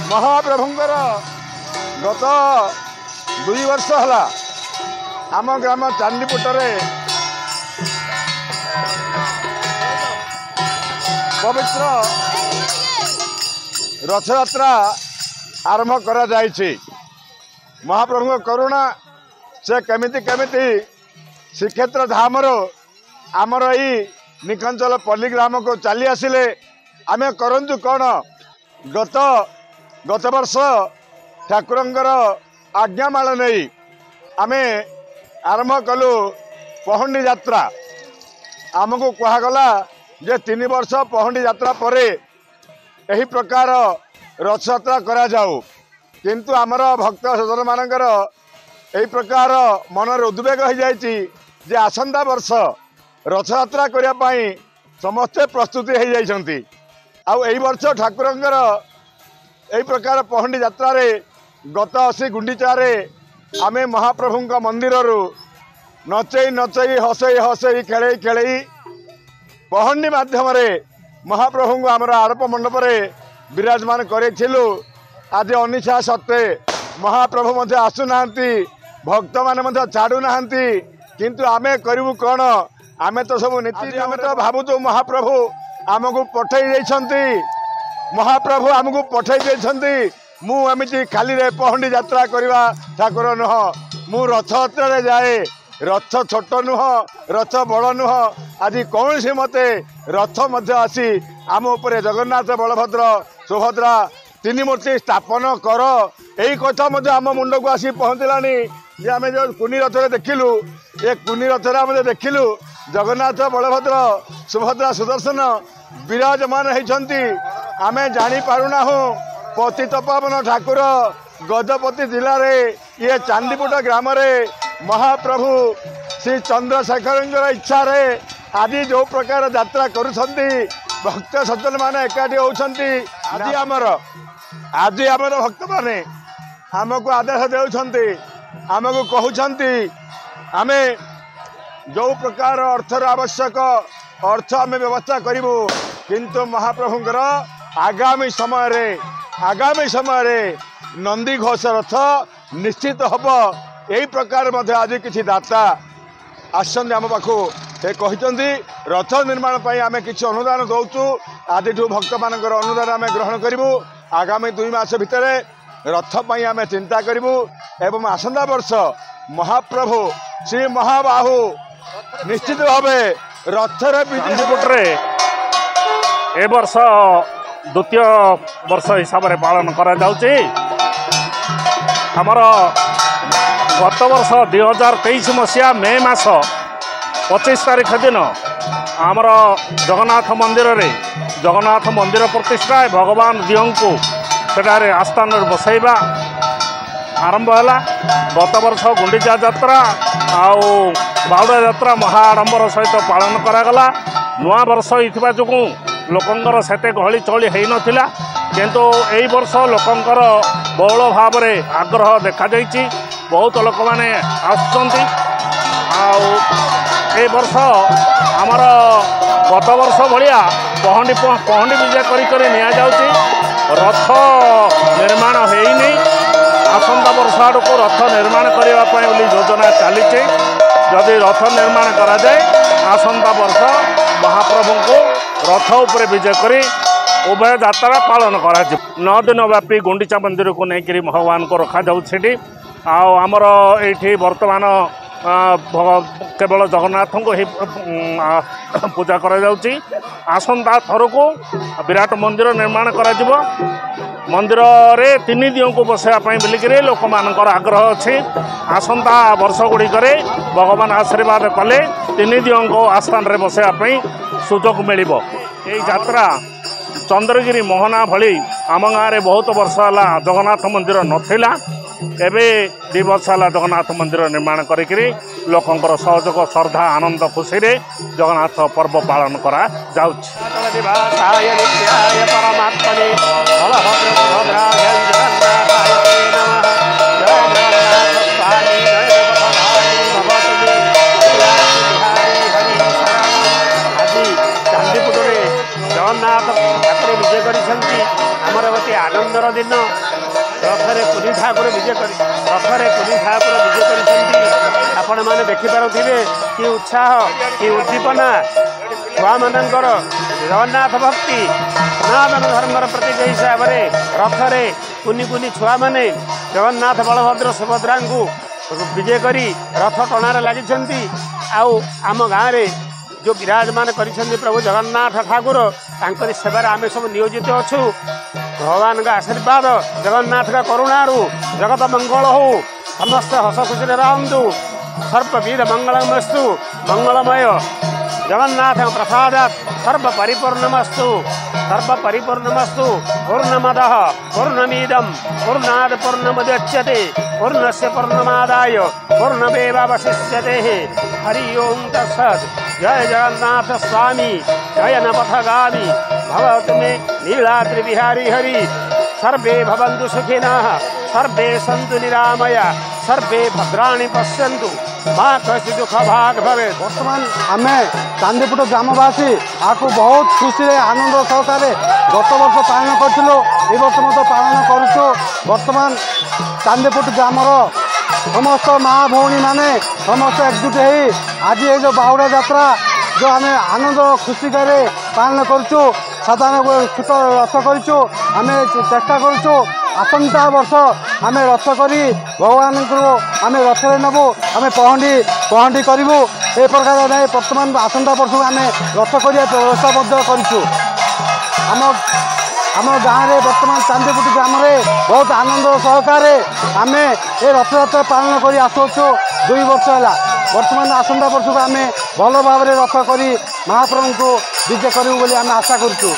महाप्रभुंकर गत 2 वर्ष है आम ग्राम चांदीपुटरे पवित्र रथयात्रा आरंभ करा जायछि। महाप्रभु करुणा से केमिति केमिति श्रीक्षेत्र धामर आमर यही निकंचल पल्ली ग्राम को चली आसिले आमे करंतु कौन गत वर्ष ठाकुरंकर आज्ञामाल नहीं आमे आरंभ कलु पहंडी यात्रा। आमको कहगला जे 3 वर्ष पहंडी यात्रा पर यही प्रकार रथयात्रा करा जाऊ, किंतु आमर भक्त सज्जन मानकर यही प्रकार मनर उद्वेग हो जाइछि जे आसंता वर्ष रथयात्रा करने समस्ते प्रस्तुति हो जाइछन्ति। आउ एही वर्ष ठाकुरंकर यही प्रकार पहंडी यात्रा रे गत 80 गुंडीचारे आमे महाप्रभुंक मंदिर नचई नचई हसई हसई खेलई खेलई पहंडी माध्यम महाप्रभु को आमर आरोप मंडप विराजमान करूँ। आज अनिच्छा सत्वे महाप्रभु मध्य आसुना भक्त मैंने छाड़ूना किंतु आमे करू कौन आमे तो सब नीति आमे तो भावुँ महाप्रभु आमको पठे महाप्रभु आमको पठे मुझे खाली रे पहंडी यात्रा करवा ठाकुर नुह मु रथयात्रा जाए रथ छोट नुह रथ बड़ नुह आज कौन सी मते रथ मध्य आसी आम उपरे जगन्नाथ बलभद्र सुभद्रा 3 मूर्ति स्थापन कर यही कथा आम मुंड को आसी पहुँचलानी जे आम जो कुनी रथ देखिलु ये कुनी रथ देखिलु जगन्नाथ बलभद्र सुभद्रा सुदर्शन विराजमान होती आमे जानी पारुना हूँ पतित पावन ठाकुर गजपति जिले रे ये चांदीपुट ग्राम रे महाप्रभु श्री चंद्रशेखर इच्छा रे आज जो प्रकार यात्रा करुछंती भक्त सज्जन माने एकाठी होउछंती आज आमर भक्त माने आमको आदेश देउछंती आमको कहउछंती आमे जो प्रकार अर्थर आवश्यक अर्थ आमे व्यवस्था करिबु किंतु महाप्रभुंकर आगामी समय नंदी घोष रथ निश्चित हम यही प्रकार आज किसी दाता आम पाखु से कहते रथ निर्माण आम कि अनुदान दौचु आज भक्त मान अनुदान आम ग्रहण करूँ आगामी 2 मास भितर रथ आम चिंता करूँ एवं आसंता वर्ष महाप्रभु श्री महाबाहु निश्चित भाव रथर चांदीपुटरे ए वर्ष द्वितीय वर्ष हिसाब से पालन करा जाउछि। हमर गत वर्ष 2023 मसीहा मे मास 25 तारीख दिन आमर जगन्नाथ मंदिर प्रतिष्ठा भगवान दियों को सेठारे आस्थान बसैबा आरंभ है। गत वर्ष गुंडीचा यात्रा आउ बाहुड़ा यात्रा महाआडंबर सहित पालन करागला। नुआ वर्ष होइथिबा जोगु लोकंकर सेते गहली चली हो नाला किंतु यही वर्ष लोकंकर बहुल भाव में आग्रह देखा जाइछि। बहुत लोक मैंने आसुचंती ए वर्ष आमर गत वर्ष भाया पहंडी विजय करी निया जाउछि। रथ निर्माण होइनि आसंता वर्ष आड़क रथ निर्माण करने योजना चली। जदि रथ निर्माण करा जाए आसंता वर्ष महाप्रभु को रथ उपरे विजय करी उभय यात्रा पालन करा 9 दिन व्यापी गुंडीचा मंदिर को लेकर भगवान को रखा जाऊँगी। आमर ये बर्तमान केवल जगन्नाथ को ही पूजा करा जाउछि। आसंता थर को विराट मंदिर निर्माण करा जिवो। मंदिर रे 3 दियों को बसवाई बोलिकी लोक मान आग्रह अच्छी। आसंता वर्ष गुड़िक भगवान आशीर्वाद कले 3 दियों को आस्थान रे बसवाई सुजोग मिल। यात्रा चंद्रगिरी मोहना भली आम गाँव में बहुत वर्ष है जगन्नाथ मंदिर नथिला। एबे 2 वर्ष है जगन्नाथ मंदिर निर्माण करी लोकंकर सहयोग श्रद्धा आनंद खुशी रे जगन्नाथ पर्व पालन करा जाउछि। जगन्नाथ यात्रा विजय कर ଅତି ଆନନ୍ଦର ଦିନ। ରଥରେ କୁନି ଠାକୁର ବିଜେ କରି କରିଛନ୍ତି। ଆପଣମାନେ ଦେଖିପାରୁଥିବେ କି ଉତ୍ସାହ କି ଉଦ୍ଦୀପନା ଛୁଆମାନଙ୍କର ଜଗନ୍ନାଥ ଭକ୍ତି ସନାତନ ଧର୍ମର ପ୍ରତୀକ ହିସାବରେ ରଥରେ କୁନି କୁନି ଛୁଆମାନେ ଜଗନ୍ନାଥ ବଳଭଦ୍ର ସୁଭଦ୍ରାଙ୍କୁ ବିଜେ କରି ରଥ ଟଣାରେ ଲାଗିଛନ୍ତି। ଆଉ ଆମ ଗାଁରେ ଯେଉଁ ବିରାଜମାନ କରିଛନ୍ତି ପ୍ରଭୁ ଜଗନ୍ନାଥ ଠାକୁର ତାଙ୍କରି ସେବାରେ ଆମେ ସବୁ ନିୟୋଜିତ ଅଛୁ। ଭଗବାନଙ୍କ ଆଶୀର୍ବାଦ ଜଗନ୍ନାଥଙ୍କ କରୁଣାରୁ ଜଗତ ମଙ୍ଗଳ ହଉ, ସମସ୍ତେ ହସ ଖୁସିରେ ରହନ୍ତୁ। ସର୍ବବିଧ ମଙ୍ଗଳମସ୍ତୁ, ମଙ୍ଗଳମୟ ଜଗନ୍ନାଥଙ୍କ ପ୍ରସାଦାତ୍ ସର୍ବ ପରିପୂର୍ଣ୍ଣମସ୍ତୁ, ସର୍ବ ପରିପୂର୍ଣ୍ଣମସ୍ତୁ। ପୂର୍ଣ୍ଣମଦଃ ପୂର୍ଣ୍ଣମିଦಂ ପୂର୍ଣ୍ଣାଦ୍ ପୂର୍ଣ୍ଣମୁଦଚ୍ୟତେ ପୂର୍ଣ୍ଣସ୍ୟ ପୂର୍ଣ୍ଣମାଦାୟ ପୂର୍ଣ୍ଣମେବାବଶିଷ୍ୟତେ। ହରି ଓಂ ତତ୍ସତ୍। जय जगन्नाथ स्वामी जय नपथगामी भवतु मे नीलाद्रि बिहारी हरि। सर्वे भवन्तु सुखिनः सर्वे सन्तु निरामया सर्वे भद्राणि पश्यन्तु मां कश्चित् दुःख भाग भवे। बर्तमान आम चांदीपुट ग्रामवासी आपको बहुत खुशी आनंद सहकारे गत वर्ष पालन करूँ, ये वर्ष मत पालन करुँ। बर्तमान चांदीपुट ग्रामर समस्त माँ भौणी मैंने समस्त एकजुट हो आज ये जो बाहुड़ा यात्रा जो आम आनंद खुशी करे पालन करूँ। साधारण छोट रथ करूँ, आम चेष्टा करूँ आसंता वर्ष आम रथ करी भगवान को आम रथ नबू आम पहंडी करूँ। ए प्रकार नहीं बर्तमान आसंता वर्ष आम रथ करिया व्यवस्था करूँ। आम गाँव में बर्तमान चांदीपुट ग्राम में बहुत आनंद सहकारे आम ए रथ यात्रा पालन कर आसुचु 2 वर्ष है। बर्तमान आसंता वर्ष को आम भल भाव रथ करी महाप्रभु को विजय करूँ बोली आम आशा करूँ।